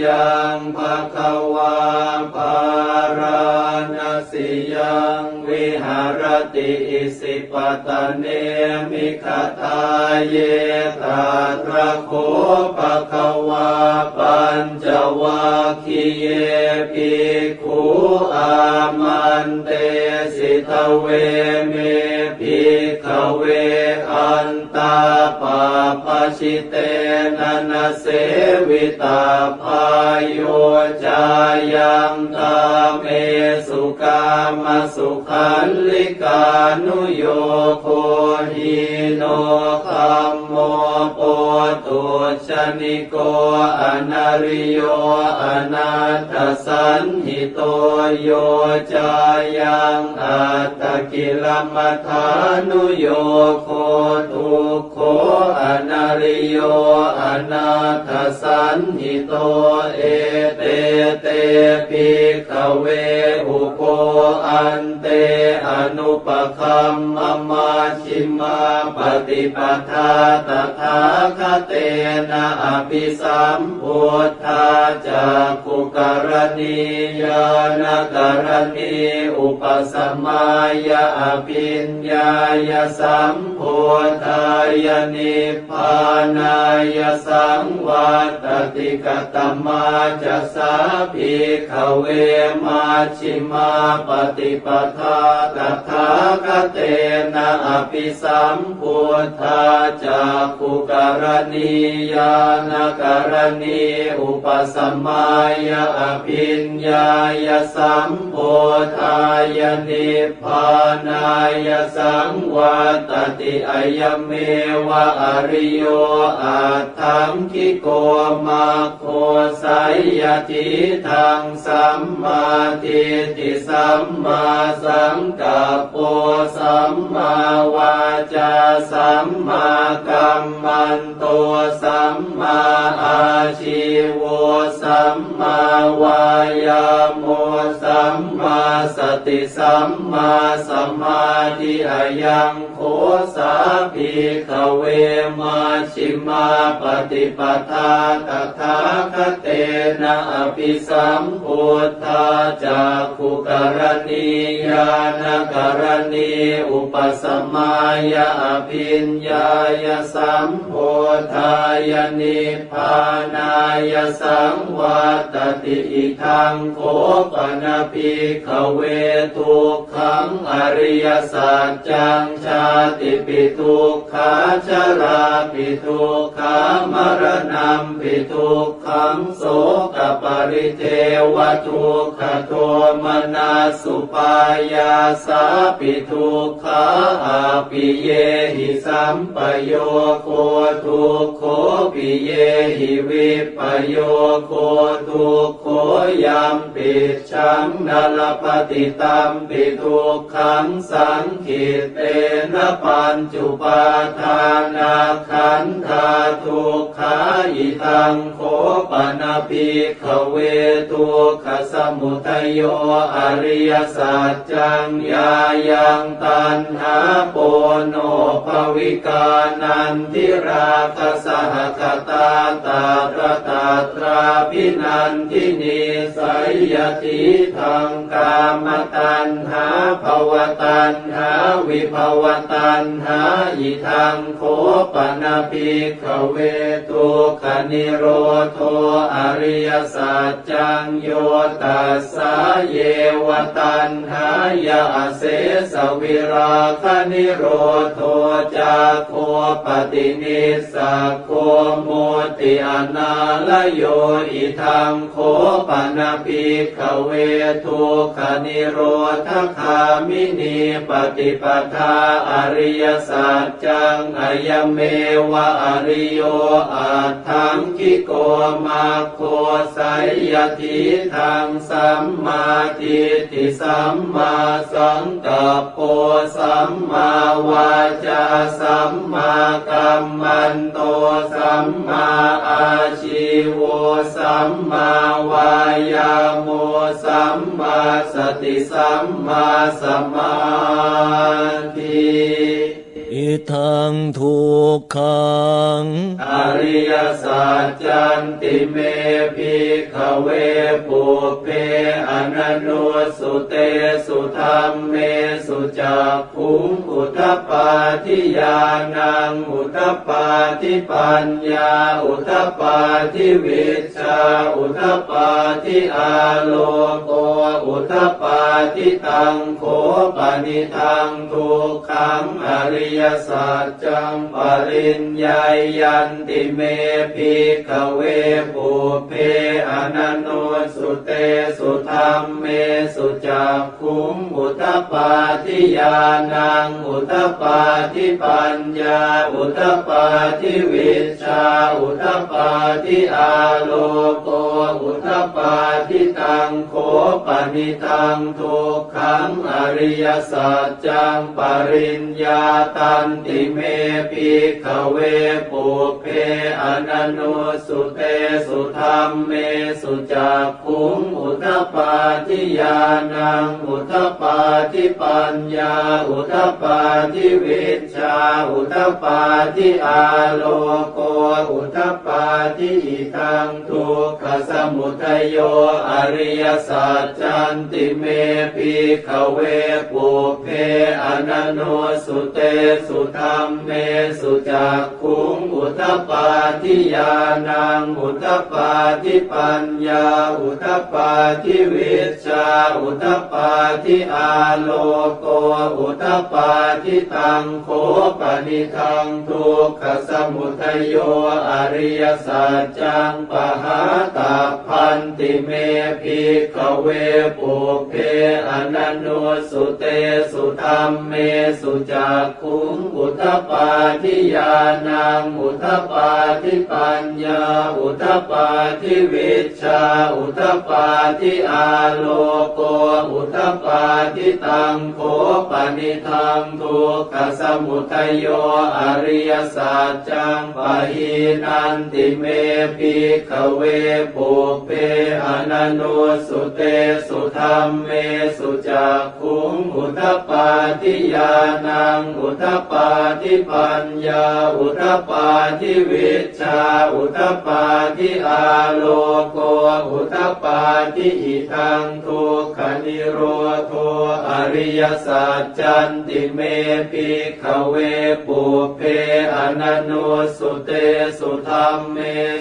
ยังภควาภารณสียังวิหารติอิสิปตเนมิขทาเยตาตระโคภควาปัญจวัคคีเยภิกขุอามันเตสิทเวเมภิกขเวอันตาปาปชิเตนะนะเสวิตาภายโยจายังตาเมสุกามสุขันลิกานุโยโคหิโนคัมโมโปตุชนิโกอนาริโยอนาถสันหิโตโยจายังอัตตกิลมัฏฐานุโยโคทุกโขอนาริโยอนาถสันหิโตเอเตเตภิกขเวอุโกอันเตอนุปคัมมมาชิมาปฏิปทาตถาคเตนะอภิสัมพุทธาจักขุกรณียานกรณีอุปสัมมายะอภิญญายะสัมพุทธายะนิพพานายะสังวัตติกตมาจะสาภิกขเวมาชิมาปฏิปทาตถาคเตนะอภิสัมพุทธาจักขุกรณียานกรณีอุปสัมมายะอภิญญายะสัมพุทธายะนิพพานายะสังวัตติอายเมวะอริโยอัตถังคิโกมาโคสัยยทิทังสัมมาทิฏฐิสัมมาสังกัปโปสัมมาวาจาสัมมากัมมันโตสัมมาอาชีโวสัมมาวายาโมสัมมาสติสัมมาสมาธิอายังโคสาภิกขเวมาชิมาปฏิปทาตถาคเตนะอภิสัมพุทธาจักขุกรณียานกรณีอุปสัมมายะอภิญญายะสัมพุทธายะนิพพานายะสังวัตติอิทังโคปนะภิกขเวทุกขังอริยสัจจังชาติปิทุกขาชราปิทุกขามรณะปิทุกขังโสกปริเทวทุกขโทมนัสสุปายาสาปิทุกขาอาปิเยหิสัมปโยโคทุกโขปิเยหิวิปโยโคทุกโขยัมปิชังนลปฏิตัมปิทุกขังสังขิตเตนะปัญจุปาทานาขันธาทุกขาอิทังโคปนะภิกขเวทุกขสมุทัยโยอริยสัจจังยายังตัณหาโปโนภวิกานันทิราคสหคตาตาตระตาตราภินันทินีสัยยติทังกามตัณหาภวตัณหาวิภวตัณหาอิทังโคปนะภิกขเวทุกขนิโรโธอริยสัจจังโยตัสสะเยวตัณหายาเสสวิราคนิโรโธจาโคปฏินิสสะโคโมติอนาลโยอิทังโคปนะภิกขเวทุกขนิโรธคามินีปฏิปทาอริยสัจจังอายเมวะอริโยอัตถังคิโกมาโคสัยยทิทังสัมมาทิฏฐิสัมมาสังกัปโปสัมมาวาจาสัมมากัมมันโตสัมมาอาชีโวสัมมาวายาโมสัมมาสติสัมมาสมาธิ อิทังทุกขังอริยสัจจันติเมภิกขเวปุเพอนันโนสุเตสุธัมเมสุจักขุงอุทปปาทิญาณังอุทปปาทิปัญญาอุทปปาทิวิชชาอุทปปาทิอาโลโกอุทปปาทิตังโขปนิทังทุกขังอริยสัจจังปริญญายันติเมภิกขเวปุเพอนันโนสุเตสุธัมเมสุจักขุงอุทปปาทิญาณังอุทปปาทิปัญญาอุทปปาทิวิชชาอุทปปาทิอาโลโกอุทปปาทิตังโขปนิทังทุกขังอริยสัจจังปริญญาตันติเมภิกขเวปุเพอนันโนสุเตสุธัมเมสุจักขุงอุทปปาทิญาณังอุทปปาทิปัญญาอุทปปาทิวิชชาอุทปปาทิอาโลโกอุทปปาทิอิทังทุกขสมุทัยโยอริยสัจจันติเมภิกขเวปุเพอนันโนสุเตสุธัมเมสุจักขุงอุทปปาทิญาณังอุทปปาทิปัญญาอุทปปาทิวิชชาอุทปปาทิอาโลโกอุทปปาทิตังโขปนิทังทุกขสมุทัยโยอริยสัจจังปหาตัพพันติเมภิกขเวปุเพอนันโนสุเตสุธัมเมสุจักขุงอุทปปาทิญาณังอุทปปาทิปัญญาอุทปปาทิวิชชาอุทปปาทิอาโลโกอุทปปาทิตังโขปนิทังทุกขสมุทัยโยอริยสัจจังปหินันติเมภิกขเวปุเพอนันโนสุเตสุธัมเมสุจักขุงอุทปปาทิญาณังอุทปปาทิปัญญาอุทปปาทิวิชชาอุทปปาทิอาโลโกอุทปปาทิอิทังทุกขนิโรโธอริยสัจจันติเมภิกขเวปุเพอนันโนสุเตสุธัมเม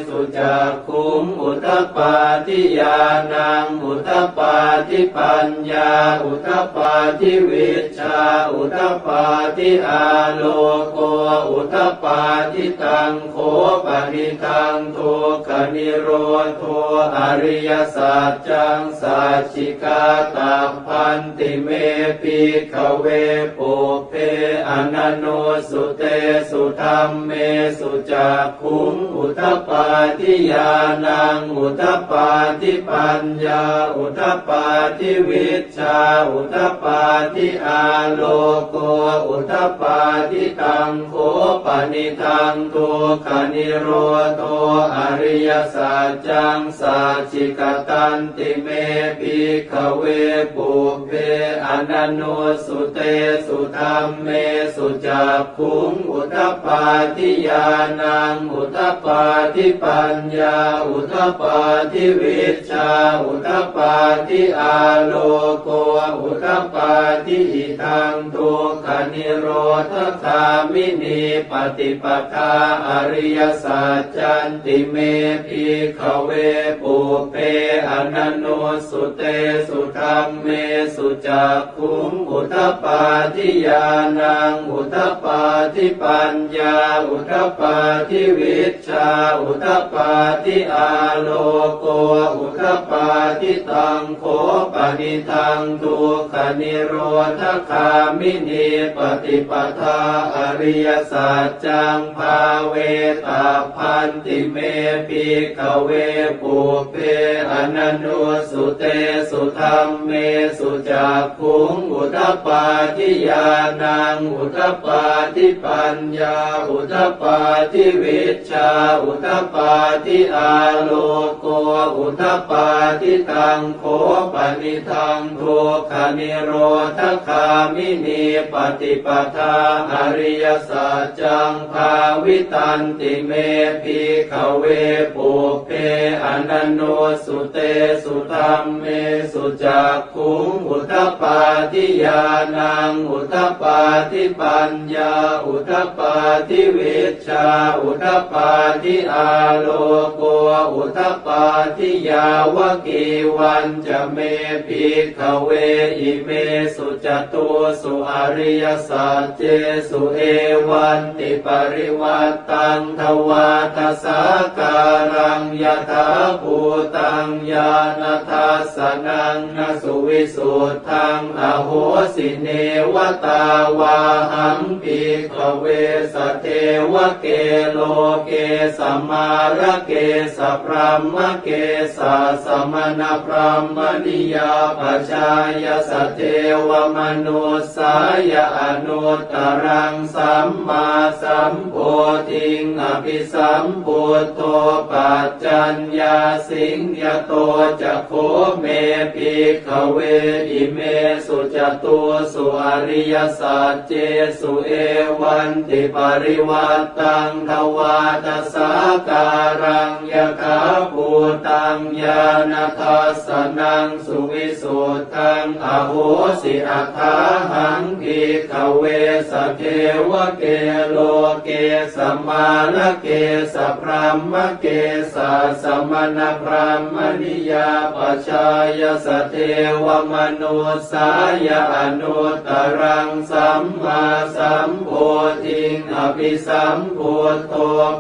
สุจักขุงอุทปปาทิญาณังอุทปปาทิปัญญาอุทปปาทิวิชชาอุทปปาทิอาโลโกอุทปปาทิตังโขปนิทังทุกขนิโรโธอริยสัจจังสัจฉิกาตัพพันติเมภิกขเวปุเพอนันโนสุเตสุธัมเมสุจักขุงอุทปปาทิญาณังอุทปปาทิปัญญาอุทปปาทิวิชชาอุทปปาทิอาโลโกอุทปปาทิตังโขปนิทังทุกขนิโรโธอริยสัจจังสัจฉิกตันติเมภิกขเวปุเพอนันโนสุเตสุธัมเมสุจักขุงอุทปปาทิญาณังอุทปปาทิปัญญาอุทปปาทิวิชชาอุทปปาทิอาโลโกอุทปปาทิอิทังทุกขนิโรธคามินีปฏิปทาอริยสัจจันติเมภิกขเวปุเพอนันโนสุเตสุธัมเมสุจักขุงอุทปปาทิญาณังอุทปปาทิปัญญาอุทปปาทิวิชชาอุทปปาทิอาโลโกอุทปปาทิตังโขปนิทังทุกขนิโรธคามินีปฏิปทาอริยสัจจังภาเวตาพันติเมภิกขเวปุเพอนันโนสุเตสุธัมเมสุจักขุงอุทปปาทิญาณังอุทปปาทิปัญญาอุทปปาทิวิชชาอุทปปาทิอาโลโกอุทปปาทิตังโขปนิทังทุกขนิโรธคามินีปฏิปทา อริยสัจจังภาวิตันติเมภิกขเวปุเพอนันโนสุเตสุธัมเมสุจักขุงอุทธัปปาทิญาณังอุทธัปปาทิปัญญาอุทธัปปาทิวิชชาอุทธัปปาทิอาโลโกอุทธัปปาทิยาวกีวันจะเมภิกขเวอิเมสุจตุสุอริยสัจเจสุเอวันติปริวัตตังทวาทสาการังยถาภูตังญาณทัสสนังนสุวิสุทธังอโหสิเนวตาวาหังภิกขเวสเทวเกโลเกสัมมาระเกสพรหมเกสะสมณพรหมนิยาปัจจายสเทวมนุสายอนุตตรังสัมมาสัมโพธิงอภิสัมพุทโธปัจจัญญาสิงยโตจะโคเมภิกขเวอิเมสุจตุสุอริยสัจเจสุเอวันติปริวัตตังทวาทสาการังยถาภูตังญาณทัสสนังสุวิสุทธังอโหสิอัฏฐาหังภิกขเวสเทวเกโลเกสัมมาระเกสพรหมเกสะสมณพรหมนิยาปัจจายสเทวมนุสายอนุตตรังสัมมาสัมโพธิงอภิสัมพุทโธ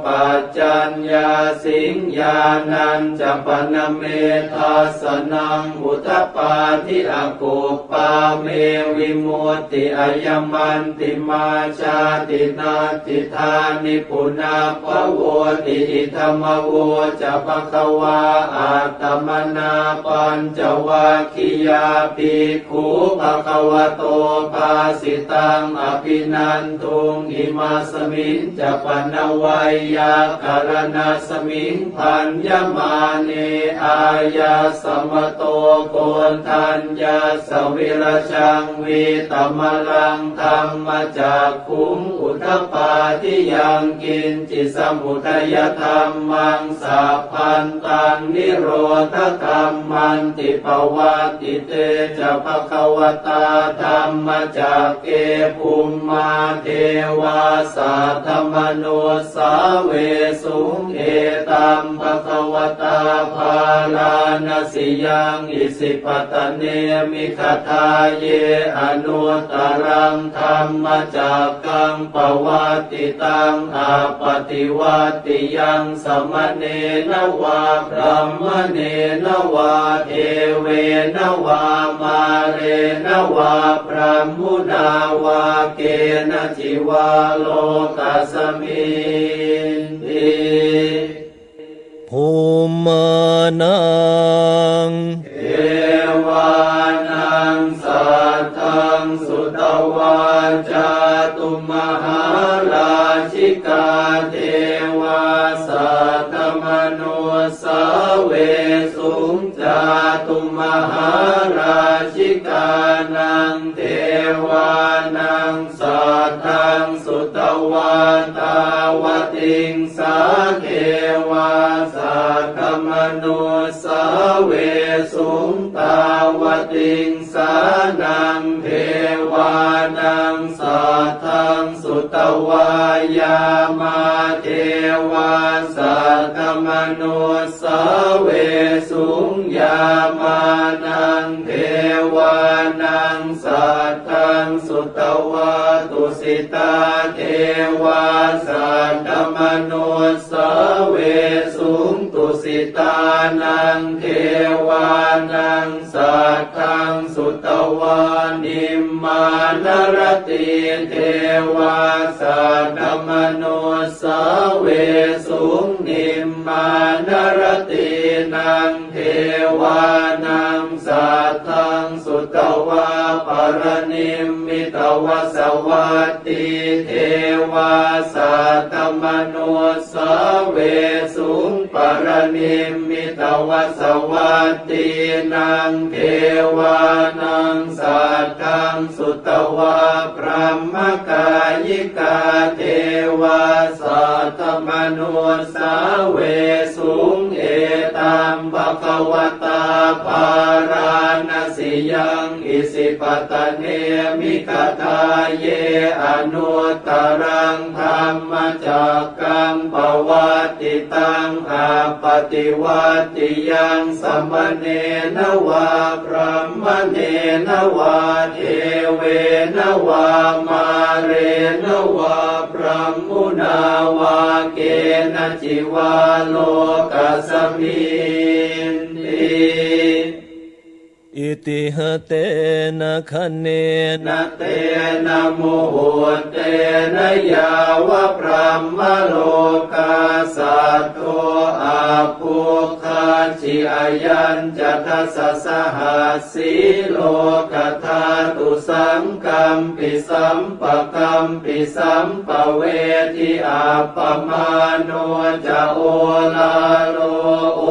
ปัจจัญญาสิงญาณัญจะปนเมทัสสนังอุทธัปปาทิอกุปปาเมวิมุตติอายมันติมาชาตินาติธานิปุนาภโวติอิธรรมโวจะภควาอาตมนาปัญจวัคคียาภิกขุภควโตภาสิตังอภินันทุงอิมาสมิงจะปนวัยยาการณาสมิงพันยมาเนอายาสมโตโกนทัญญาสวิรชังวิตมลังธรรมจากขุงอุทธัปปาทิยังกินจิสมุทัยธรรมังสัพพันตังนิโรธธรรมันติปวัตติเตจะภควตาธรรมจากเกภูมิมาเทวาสัทธมโนสาเวสุงเอตัมภควตาภาลานสิยังอิสิปตเนมิคทาเยอนุตตรังธรรมจากกังปวัตติตังอาปฏิวัติยังสมเนนวาพรหมเนนวาเทเวนวามาเรนวาพรหมุนาวาเกณจิวาโลกัสมินติภูมานังเอวานังสัทธังสุตวาจาตุมหาราชิกาเทวาสัทธมโนสาเวสุงจาตุมหาราชิกานังเทวานังสัทธังสุตวาตาวติงสาเทวาสัทธมโนสาเวสุงตาวติงสานังเทวานังสัทธังสุตวายามาเทวาสัทธมโนสาเวสุงยามานังเทวานังสัทธังสุตวาตุสิตาเทวาสัทธมโนสาเวสุงตุสิตานังเทวานังสัทธังสุตวานิมมานรติเทวาสัทธมโนสาเวสุงนิมมานรตินังเทวานังสัทธังสุตวาปรนิมมิตวสวัตติเทวาสัทธมโนสาเวสุงปร รณิมมิตวสวัตตีนังเทวานังสัตตังสุตวะพระมกายิกาเทวาสัตตมนุสาเวสุงเอตัมภควตาภารานสิยังอิสิปตเนมิคทาเยอนุตตรังธรรมจักกังปวัตติตังอาปฏิวัติยังสมณเณนวาพระมเณนวาเทเวนวามาเรนวาพระมุนาวาเกณจิวาโลกัสสมินติอิติหะเตนะคะเนนะเตนะโมโหเตนะยาวะพระมโลกาสัตโตอาภูคาชิอายัญจทัสสะสหัสสีโลกธาตุสังกัมปิสัมปะกัมปิสัมปะเวทิอาปมาโนจะโอลาโลโอ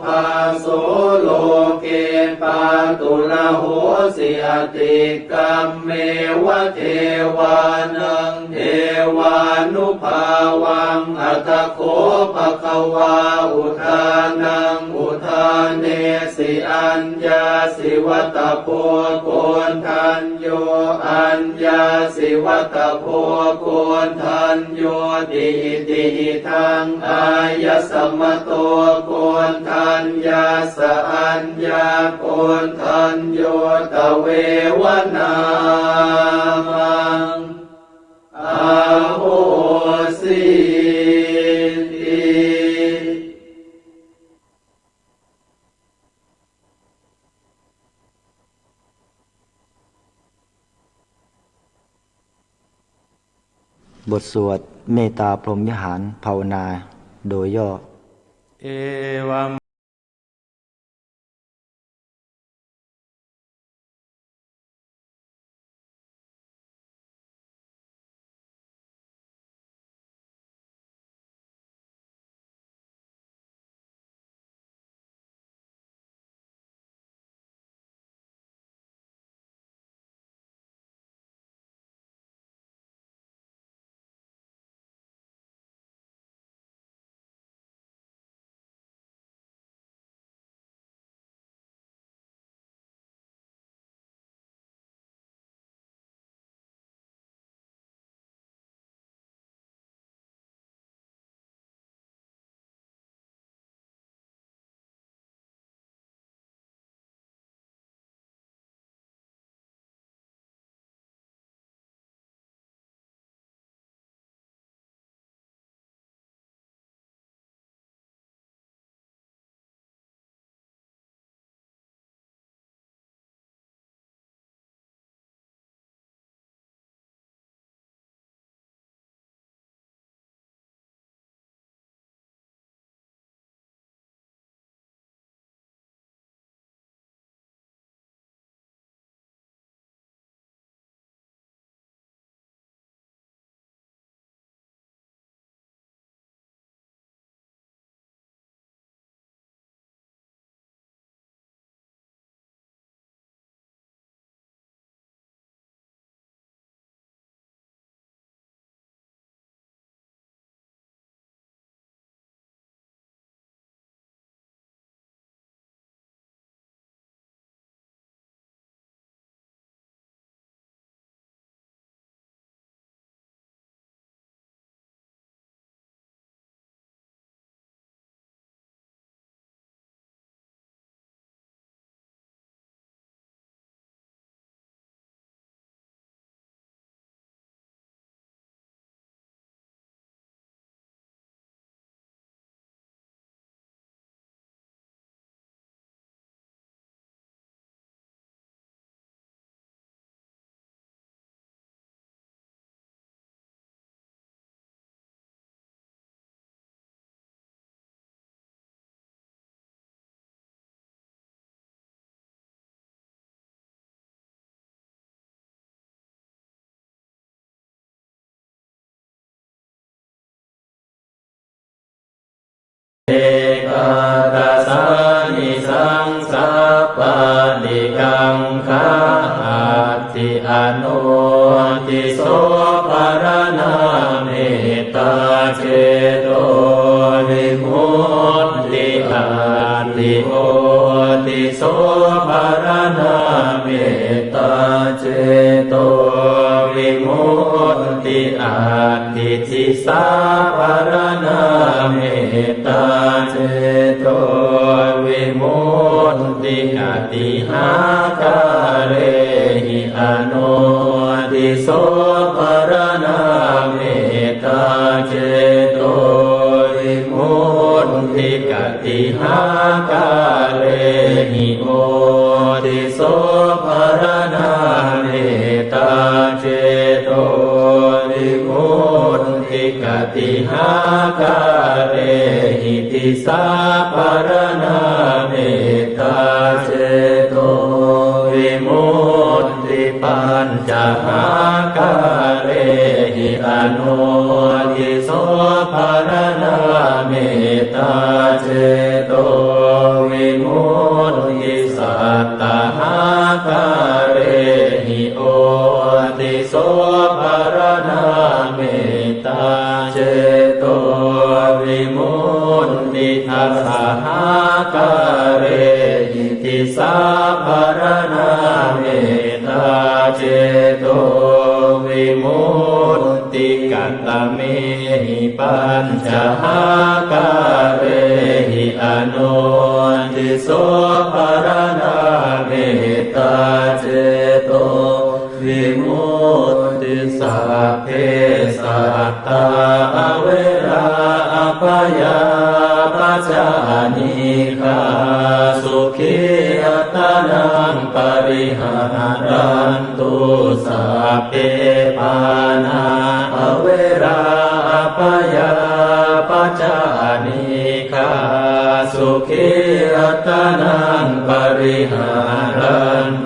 ภาโสโลเกปาตุระโหสิอติกัมเมวะเทวานังเทวานุภาวังอัตโคภควาอุทานังอุทานเนสิอัญญาสิวัตโพโกนทันโยอัญญาสิวัตโพโกนทันโยติติทังอายสมโตโกนทันยาสอัญญาโกนทันโยตเววนามังอาโหสิติบทสวดเมตตาพรหมวิหารภาวนาโดยย่อเอวังเอก สาภารณาเมตตาเจโตวิมุตติกติหาคาเรหิอนุติโสภารณาเมตตาเจโตวิมุตติกติหาคาเรหิโอติโสภารณาเมตตาเจโตวิมุตติกติหาคาเรหิติสาภารณาเมตตาเจโตวิมุตติปัญจหาคาเรหิอนุทิโสภารณาเมตตาเจโตวิมุตติสัตตหาคาเรหิโอติโสภารณาเมตตาเจโตวิมุตติทัสสะหาคาเรหิติสาภารณาเมตตาเจโตวิมุตติกัตตะเมหิปัญจหาคาเรหิอนุทิโสภารณาเมตตาเจโตวิมุตติสัพเพสัตตาเวราอภยาปัจจานิฆาสุขีอัตนังปริหารันตุสัพเพปานาเวราอภยาปัจจานิฆาสุขีอัตนังปริหารัน